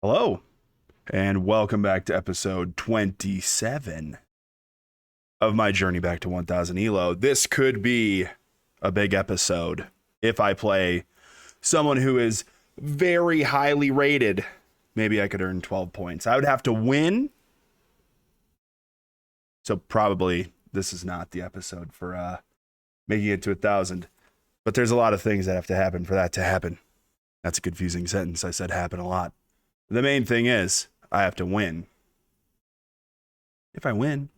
Hello, and welcome back to episode 27 of my journey back to 1000 Elo. This could be a big episode if I play someone who is very highly rated. Maybe I could earn 12 points. I would have to win. So probably this is not the episode for making it to 1000. But there's a lot of things that have to happen for that to happen. That's a confusing sentence. I said happen a lot. The main thing is, I have to win. If I win,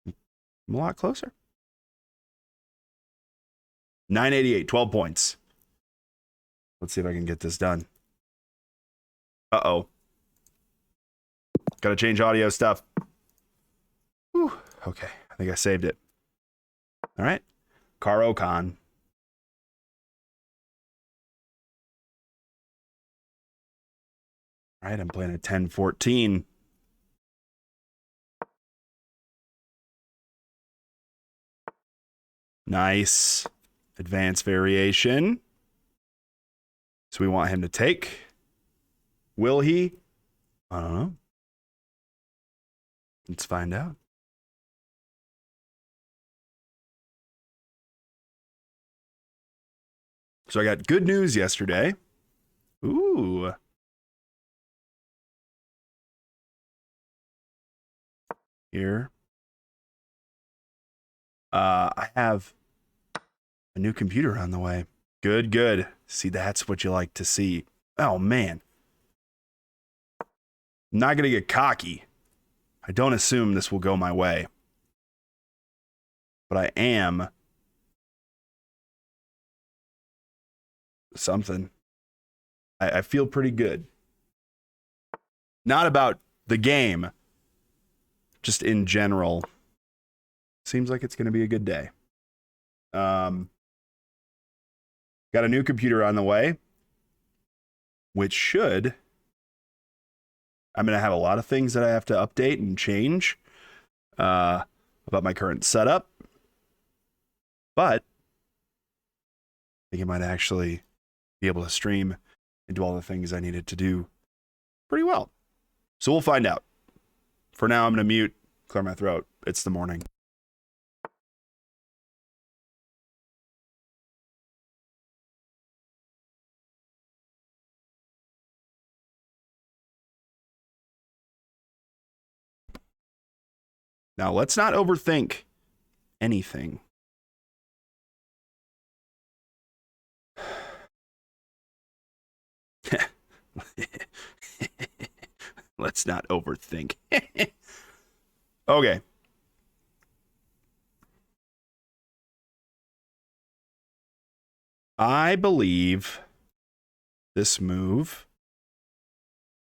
I'm a lot closer. 988, 12 points. Let's see if I can get this done. Uh-oh. Got to change audio stuff. Whew. Okay, I think I saved it. All right. Caro Khan. All right, I'm playing a 10-14. Nice. Advanced variation. So we want him to take. Will he? I don't know. Let's find out. So I got good news yesterday. Ooh. Here. I have a new computer on the way. Good, good. See, that's what you like to see. Oh, man. I'm not going to get cocky. I don't assume this will go my way. But I am something. I feel pretty good. Not about the game, just in general. Seems like it's going to be a good day. Got a new computer on the way, which should... I'm going to have a lot of things that I have to update and change about my current setup. But I think I might actually be able to stream and do all the things I needed to do pretty well. So we'll find out. For now, I'm going to mute, clear my throat. It's the morning. Now, let's not overthink anything. Let's not overthink. Okay. I believe this move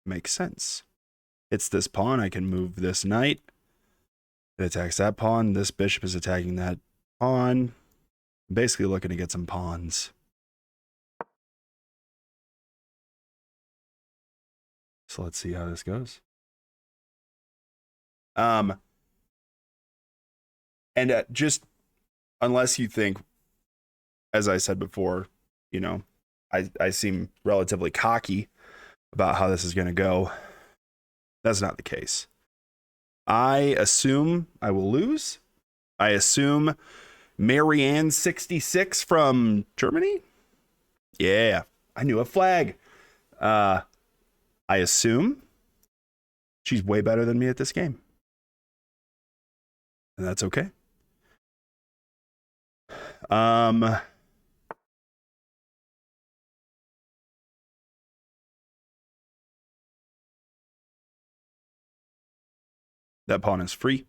makes sense. It's this pawn. I can move this knight. It attacks that pawn. This bishop is attacking that pawn. I'm basically looking to get some pawns. So let's see how this goes. And just unless you think, as I said before, you know, I seem relatively cocky about how this is going to go. That's not the case. I assume I will lose. I assume Marianne 66 from Germany. Yeah, I knew a flag. I assume she's way better than me at this game. And that's okay. That pawn is free.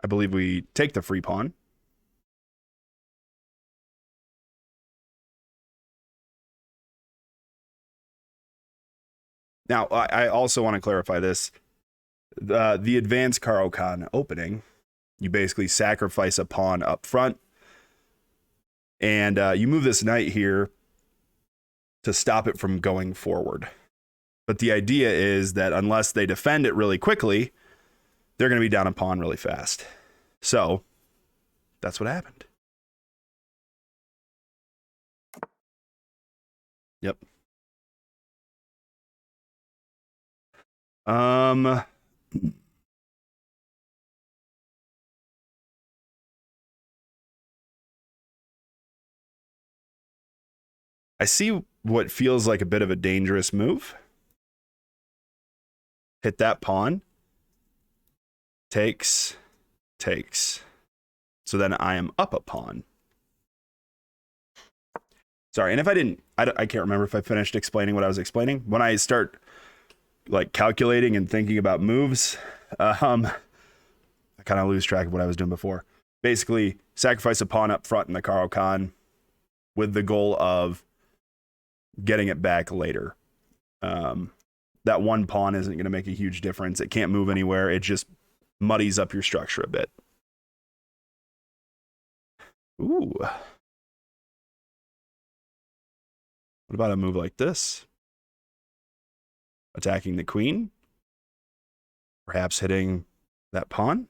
I believe we take the free pawn. Now, I also want to clarify this. The advanced Caro Khan opening, you basically sacrifice a pawn up front, and you move this knight here to stop it from going forward. But the idea is that unless they defend it really quickly, they're going to be down a pawn really fast. So that's what happened. Yep. I see what feels like a bit of a dangerous move. Hit that pawn. Takes. So then I am up a pawn. Sorry, and if I didn't, I can't remember if I finished explaining what I was explaining. When I start like calculating and thinking about moves, I kind of lose track of what I was doing before. Basically, sacrifice a pawn up front in the Caro-Kann with the goal of getting it back later. That one pawn isn't going to make a huge difference. It can't move anywhere. It just muddies up your structure a bit. Ooh. What about a move like this? Attacking the queen? Perhaps hitting that pawn?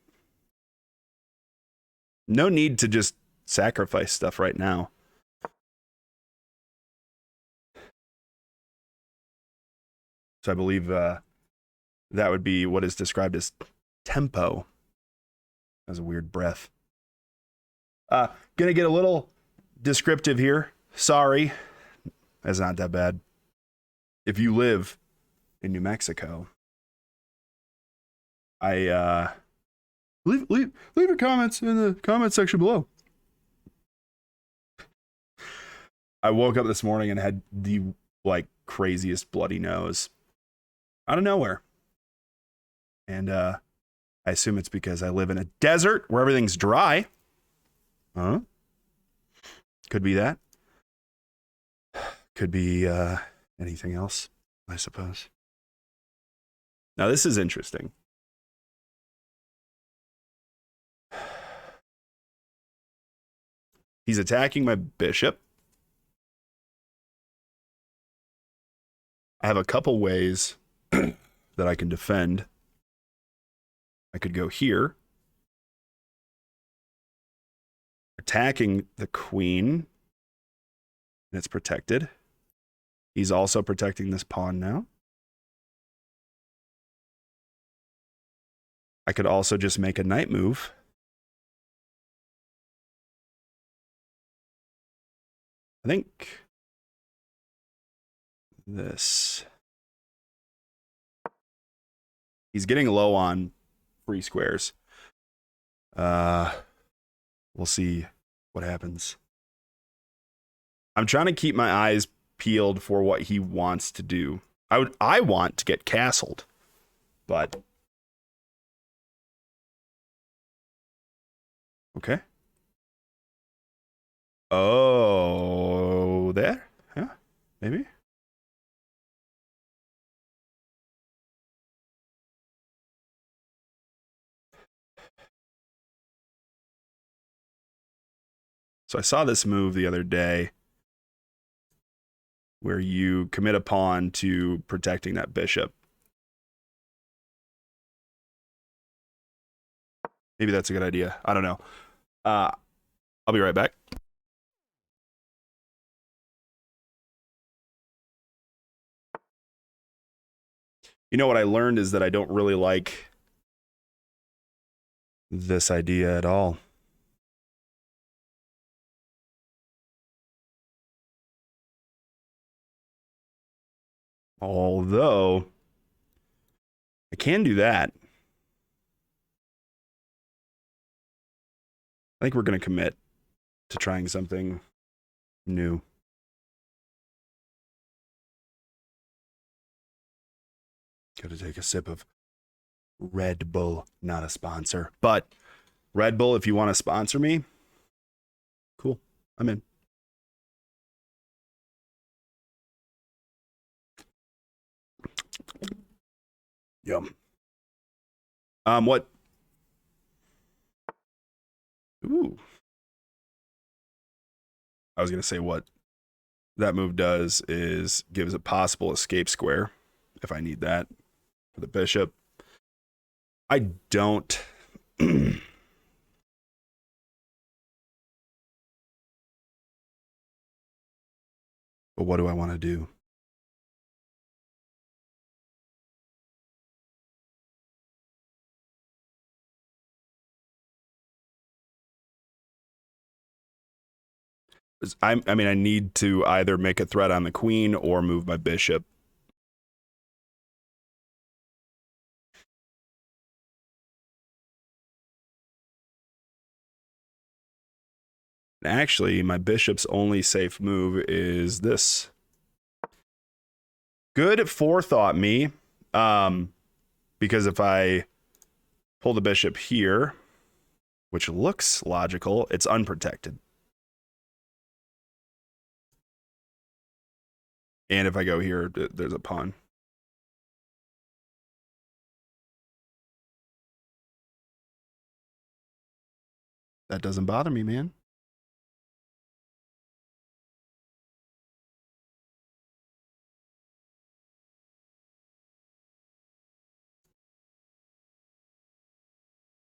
No need to just sacrifice stuff right now. So I believe that would be what is described as tempo. That's a weird breath. Gonna get a little descriptive here. Sorry. That's not that bad. If you live in New Mexico, leave your comments in the comment section below. I woke up this morning and had the craziest bloody nose out of nowhere. And I assume it's because I live in a desert where everything's dry. Huh? Could be that. Could be anything else, I suppose. Now, this is interesting. He's attacking my bishop. I have a couple ways that I can defend. I could go here. Attacking the queen. And it's protected. He's also protecting this pawn now. I could also just make a knight move. I think this. He's getting low on free squares. We'll see what happens. I'm trying to keep my eyes peeled for what he wants to do. I want to get castled, but okay. Oh, there? Yeah, maybe. So I saw this move the other day where you commit a pawn to protecting that bishop. Maybe that's a good idea. I don't know. I'll be right back. You know what I learned is that I don't really like this idea at all. Although I can do that. I think we're going to commit to trying something new. Got to take a sip of Red Bull, not a sponsor. But Red Bull, if you want to sponsor me, cool. I'm in. Yum. What? Ooh. I was going to say what that move does is gives a possible escape square if I need that for the bishop. I don't. But what do I want to do? I mean, I need to either make a threat on the queen or move my bishop. Actually, my bishop's only safe move is this. Good forethought, me. Because if I pull the bishop here, which looks logical, it's unprotected. And if I go here, there's a pawn. That doesn't bother me, man.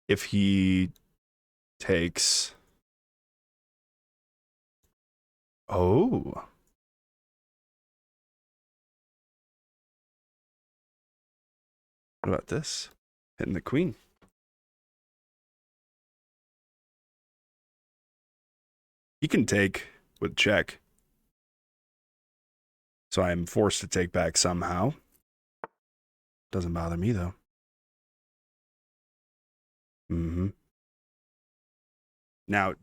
If he takes... Oh. What about this? Hitting the queen. He can take with check. So I'm forced to take back somehow. Doesn't bother me, though. Mm-hmm. Now,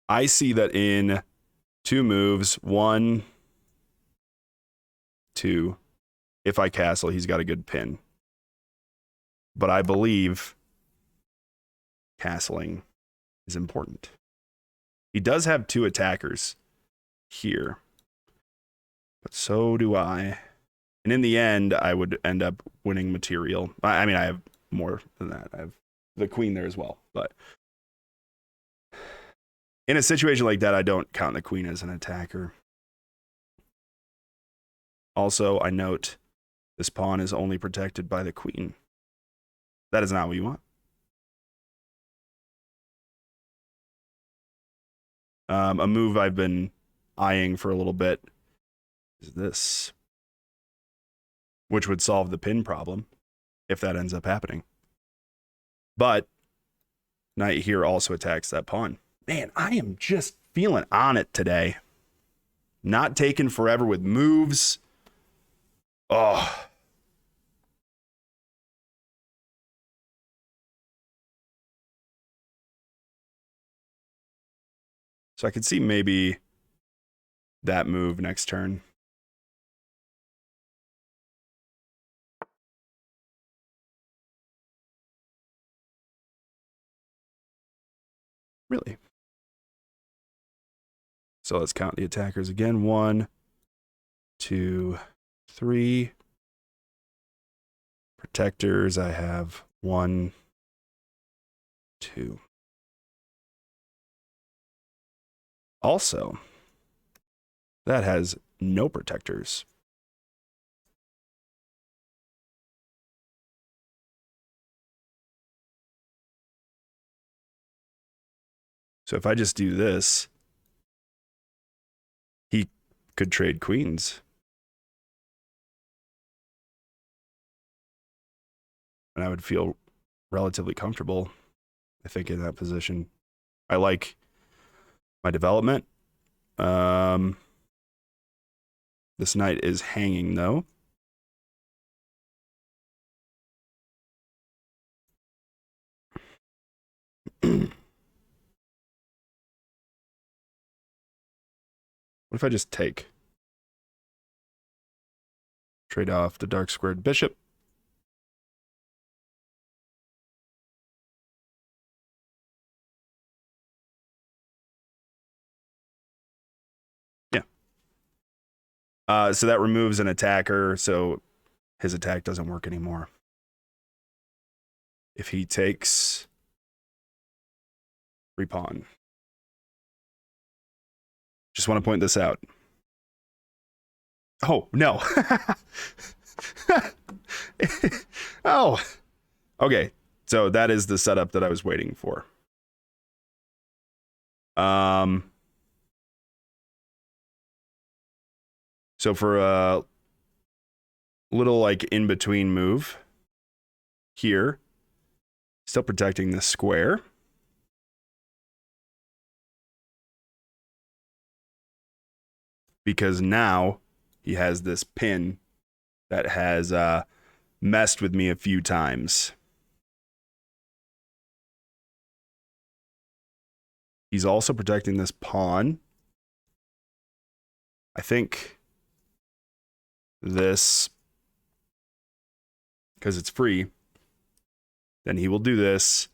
I see that in 2 moves, 1, 2, if I castle, he's got a good pin. But I believe castling is important. He does have 2 attackers here, but so do I. And in the end, I would end up winning material. I mean, I have more than that. I have the queen there as well. But in a situation like that, I don't count the queen as an attacker. Also, I note this pawn is only protected by the queen. That is not what you want. A move I've been eyeing for a little bit is this, which would solve the pin problem if that ends up happening. But knight here also attacks that pawn. Man, I am just feeling on it today. Not taking forever with moves. Oh. So I could see maybe that move next turn. Really? So let's count the attackers again. 1, 2, 3. Protectors, I have 1, 2. Also, that has no protectors. So if I just do this, he could trade queens. And I would feel relatively comfortable, I think, in that position. I like my development. This knight is hanging, though. What if I just take? Trade off the dark squared bishop. Yeah. So that removes an attacker, so his attack doesn't work anymore. If he takes free pawn. Just want to point this out. Oh, no. Oh, okay. So that is the setup that I was waiting for. So for a little like in between move here, still protecting the square. Because now he has this pin that has messed with me a few times. He's also protecting this pawn. I think this, because it's free, then he will do this.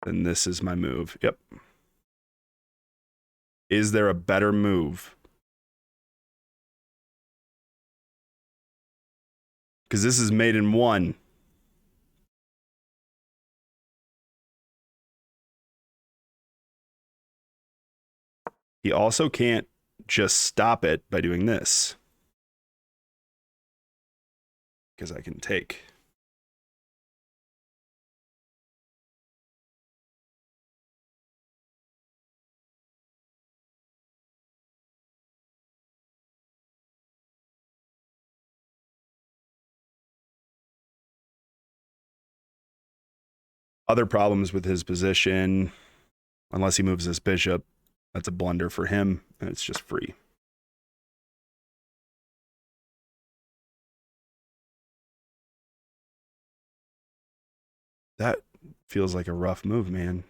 Then this is my move. Yep. Is there a better move? Because this is mate in one. He also can't just stop it by doing this. Because I can take. Other problems with his position, unless he moves his bishop, that's a blunder for him, and it's just free. That feels like a rough move, man.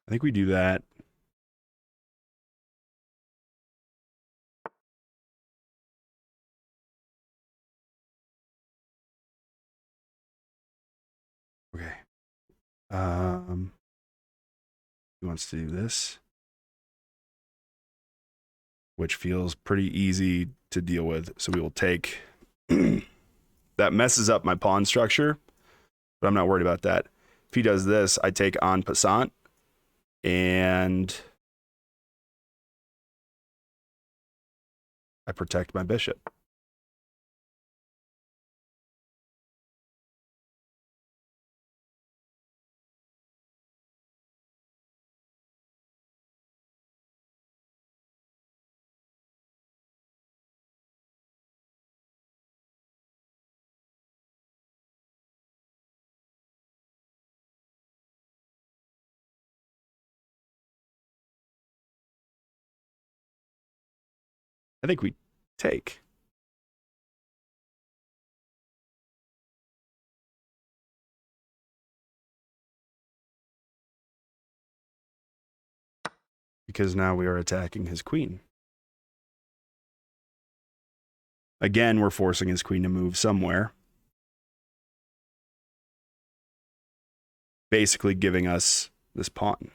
I think we do that. Okay. He wants to do this, which feels pretty easy to deal with. So we will take. That messes up my pawn structure, but I'm not worried about that. If he does this, I take en passant, and I protect my bishop. I think we take. Because now we are attacking his queen. Again, we're forcing his queen to move somewhere. Basically giving us this pawn.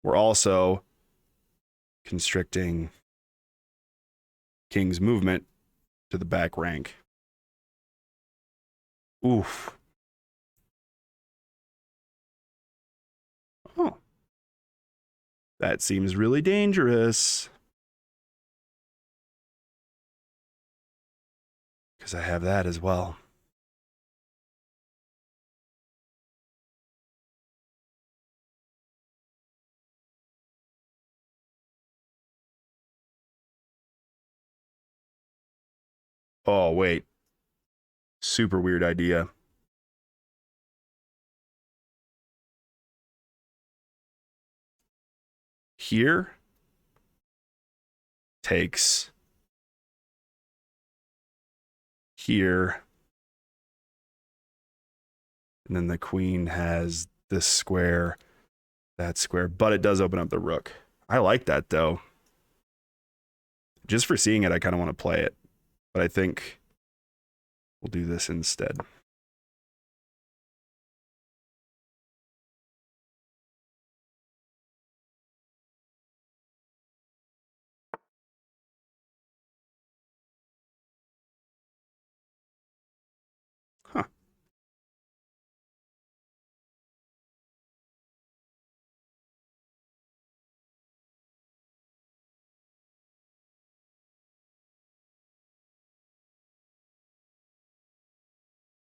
We're also constricting king's movement to the back rank. Oof. Oh. That seems really dangerous. Because I have that as well. Oh, wait. Super weird idea. Here takes here. And then the queen has this square, that square, but it does open up the rook. I like that though. Just for seeing it, I kind of want to play it, but I think we'll do this instead.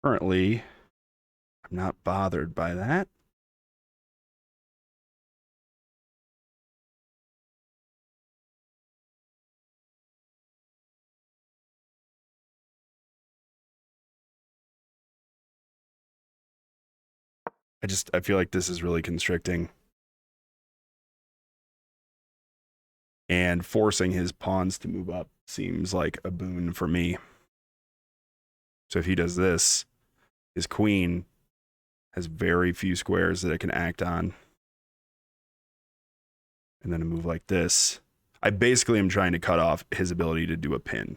currently, I'm not bothered by that. I feel like this is really constricting. And forcing his pawns to move up seems like a boon for me. So if he does this, his queen has very few squares that it can act on. And then a move like this, I basically am trying to cut off his ability to do a pin.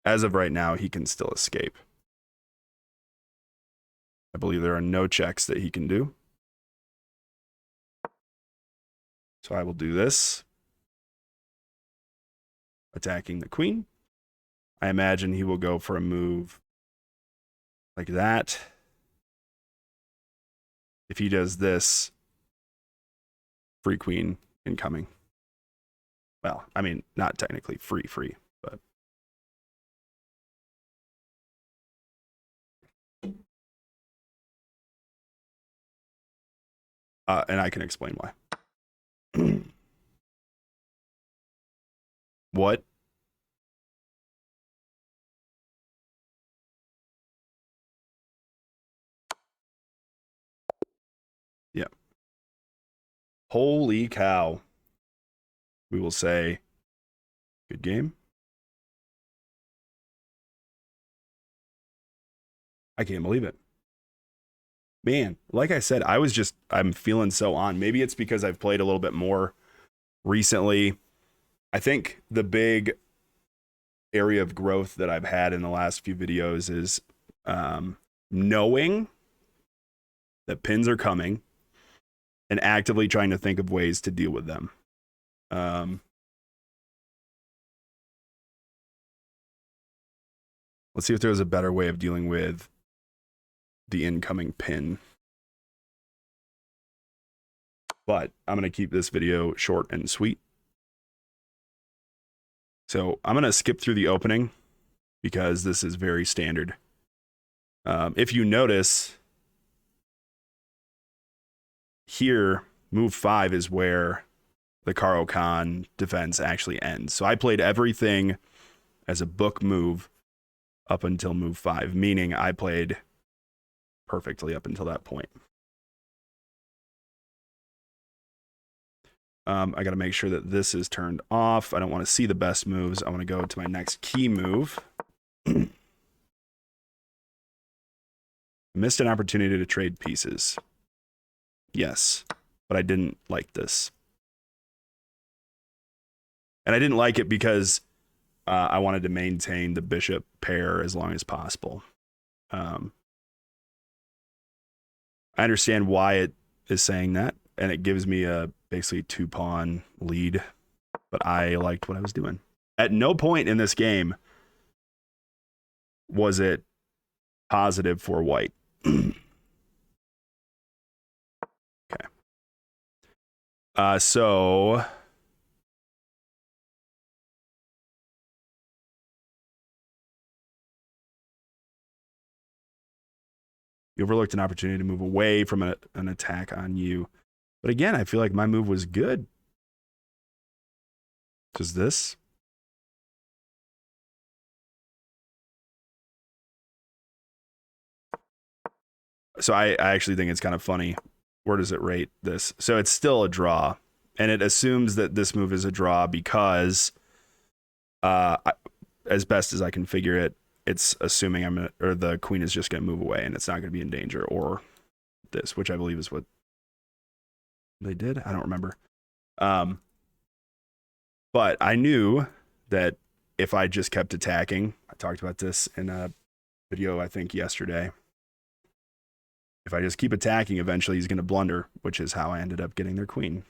As of right now, he can still escape. I believe there are no checks that he can do. So I will do this. Attacking the queen. I imagine he will go for a move like that. If he does this, free queen incoming. Well, I mean, not technically free, but. And I can explain why. What? Yeah. Holy cow. We will say, good game. I can't believe it. Man, like I said, I'm feeling so on. Maybe it's because I've played a little bit more recently. I think the big area of growth that I've had in the last few videos is knowing that pins are coming and actively trying to think of ways to deal with them. Let's see if there's a better way of dealing with the incoming pin. But I'm going to keep this video short and sweet. So I'm going to skip through the opening because this is very standard. If you notice, here, move 5 is where the Caro-Kann defense actually ends. So I played everything as a book move up until move 5, meaning I played perfectly up until that point. I got to make sure that this is turned off. I don't want to see the best moves. I want to go to my next key move. Missed an opportunity to trade pieces. Yes, but I didn't like this. And I didn't like it because I wanted to maintain the bishop pair as long as possible. I understand why it is saying that, and it gives me a basically 2-pawn lead, but I liked what I was doing. At no point in this game was it positive for white. Okay. So you overlooked an opportunity to move away from an attack on you. But again, I feel like my move was good. Just this. So I actually think it's kind of funny. Where does it rate this? So it's still a draw. And it assumes that this move is a draw because, as best as I can figure it, it's assuming the queen is just going to move away and it's not going to be in danger, or this, which I believe is what they did. I don't remember. But I knew that if I just kept attacking, I talked about this in a video, I think yesterday. If I just keep attacking, eventually he's going to blunder, which is how I ended up getting their queen.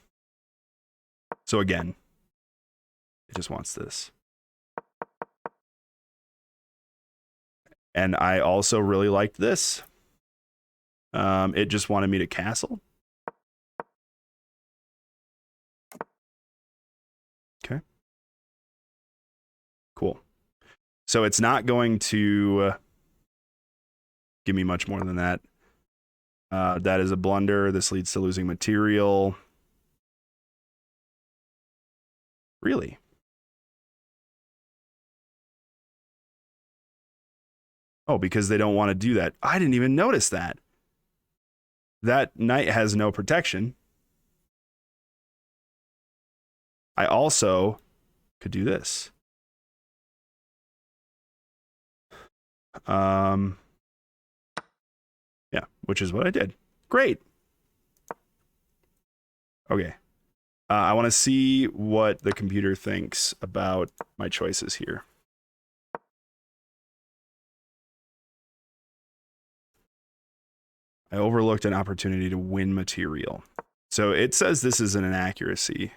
So again, it just wants this. And I also really liked this. It just wanted me to castle. Cool. So it's not going to give me much more than that. That is a blunder. This leads to losing material. Really? Oh, because they don't want to do that. I didn't even notice that. That knight has no protection. I also could do this. Yeah, which is what I did. Great. Okay. I want to see what the computer thinks about my choices here. I overlooked an opportunity to win material. So it says this is an inaccuracy.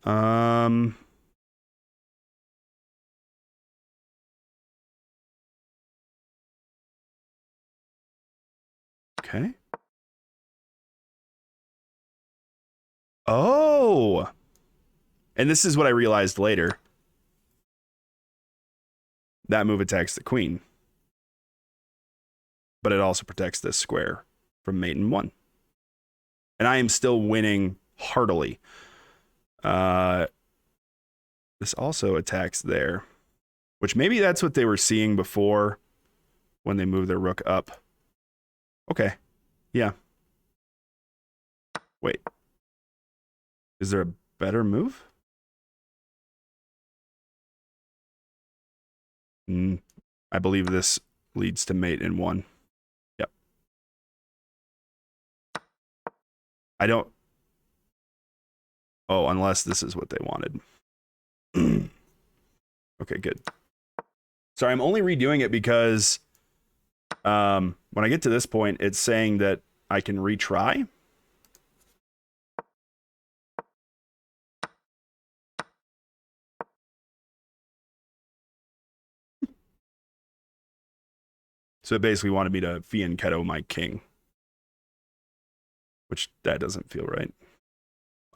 Okay. Oh. And this is what I realized later. That move attacks the queen. But it also protects this square from mate in 1. And I am still winning heartily. This also attacks there, which maybe that's what they were seeing before when they move their rook up. Okay. Yeah. Wait. Is there a better move? I believe this leads to mate in 1. Yep. I don't... Oh, unless this is what they wanted. Okay, good. Sorry, I'm only redoing it because when I get to this point, it's saying that I can retry. So it basically wanted me to fianchetto my king, which that doesn't feel right.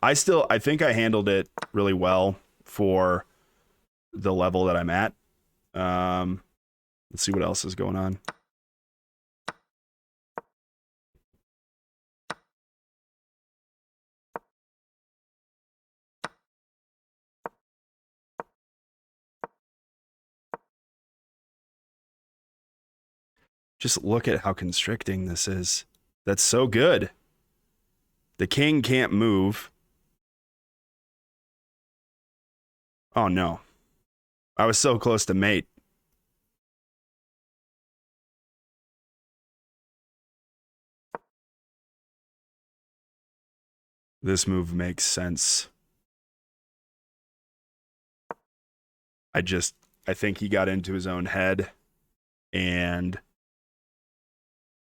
I think I handled it really well for the level that I'm at. Let's see what else is going on. Just look at how constricting this is. That's so good. The king can't move. Oh no. I was so close to mate. This move makes sense. I think he got into his own head. And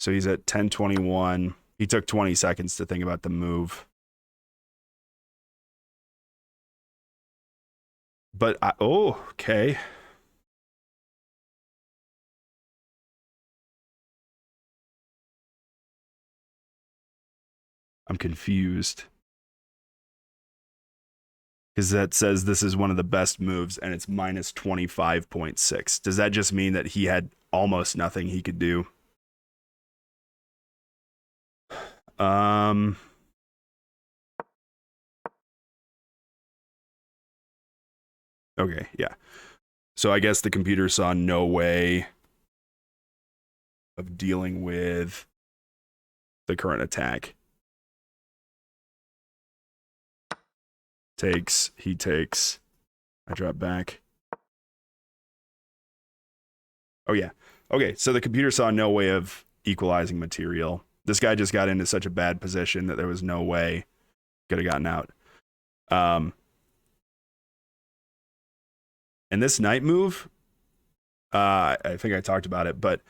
so he's at 10:21. He took 20 seconds to think about the move. But okay. I'm confused. Because that says this is one of the best moves and it's minus 25.6. Does that just mean that he had almost nothing he could do? Okay, yeah. So I guess the computer saw no way of dealing with the current attack. He takes. I drop back. Oh, yeah. Okay, so the computer saw no way of equalizing material. This guy just got into such a bad position that there was no way could have gotten out. And this knight move, I think I talked about it, but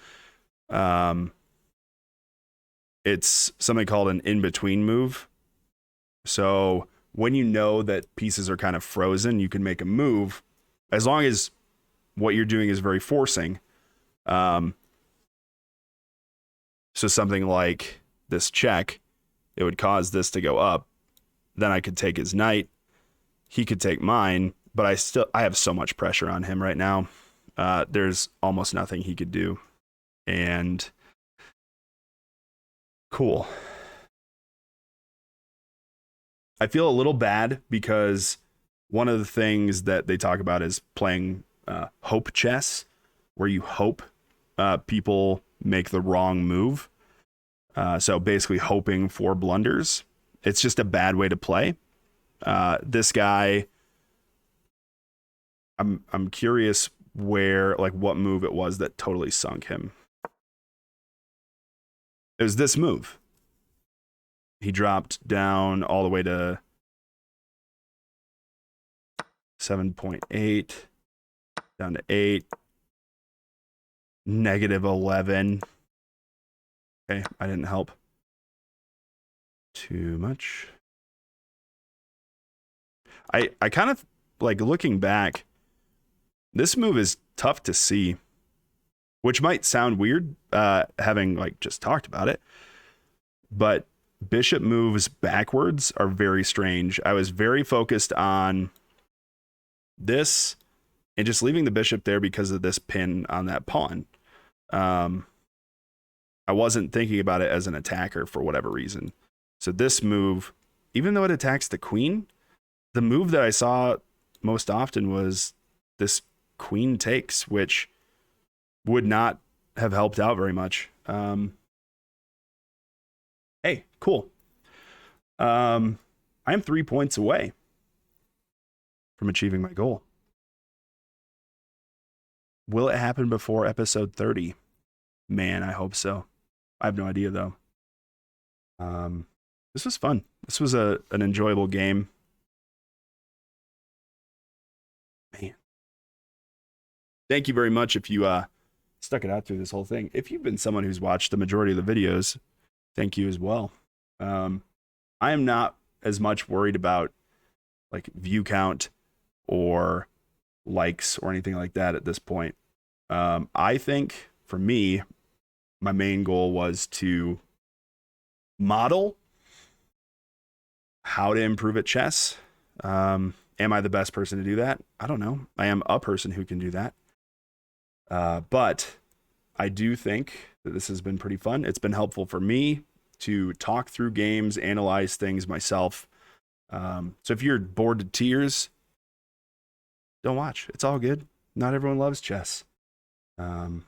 it's something called an in-between move. So when you know that pieces are kind of frozen, you can make a move as long as what you're doing is very forcing. So something like this check, it would cause this to go up. Then I could take his knight, he could take mine, but I have so much pressure on him right now. There's almost nothing he could do. And cool. I feel a little bad because one of the things that they talk about is playing hope chess, where you hope people make the wrong move. So basically hoping for blunders. It's just a bad way to play. This guy, I'm curious what move it was that totally sunk him. It was this move. He dropped down all the way to 7.8, down to 8, -11. Okay, I didn't help too much. I kind of like looking back, this move is tough to see, which might sound weird, having like just talked about it, but bishop moves backwards are very strange. I was very focused on this and just leaving the bishop there because of this pin on that pawn. I wasn't thinking about it as an attacker for whatever reason. So this move, even though it attacks the queen, the move that I saw most often was this queen takes, which would not have helped out very much. Hey, cool. I'm 3 points away from achieving my goal. Will it happen before episode 30? Man, I hope so. I have no idea though. This was fun. This was an enjoyable game. Man. Thank you very much if you stuck it out through this whole thing. If you've been someone who's watched the majority of the videos, thank you as well. I am not as much worried about like view count or likes or anything like that at this point. I think for me, my main goal was to model how to improve at chess. Am I the best person to do that? I don't know. I am a person who can do that. But I do think that this has been pretty fun. It's been helpful for me to talk through games, analyze things myself. So if you're bored to tears, don't watch. It's all good. Not everyone loves chess. But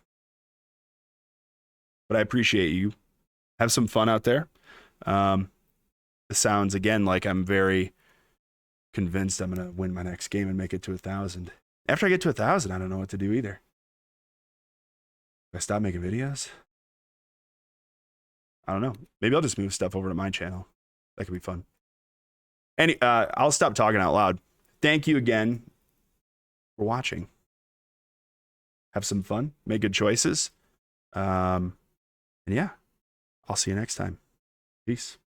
I appreciate you. Have some fun out there. It sounds again like I'm very convinced I'm gonna win my next game and make it to 1,000. After I get to 1,000, I don't know what to do either. I stop making videos. I don't know. Maybe I'll just move stuff over to my channel. That could be fun. I'll stop talking out loud. Thank you again for watching. Have some fun. Make good choices. And yeah, I'll see you next time. Peace.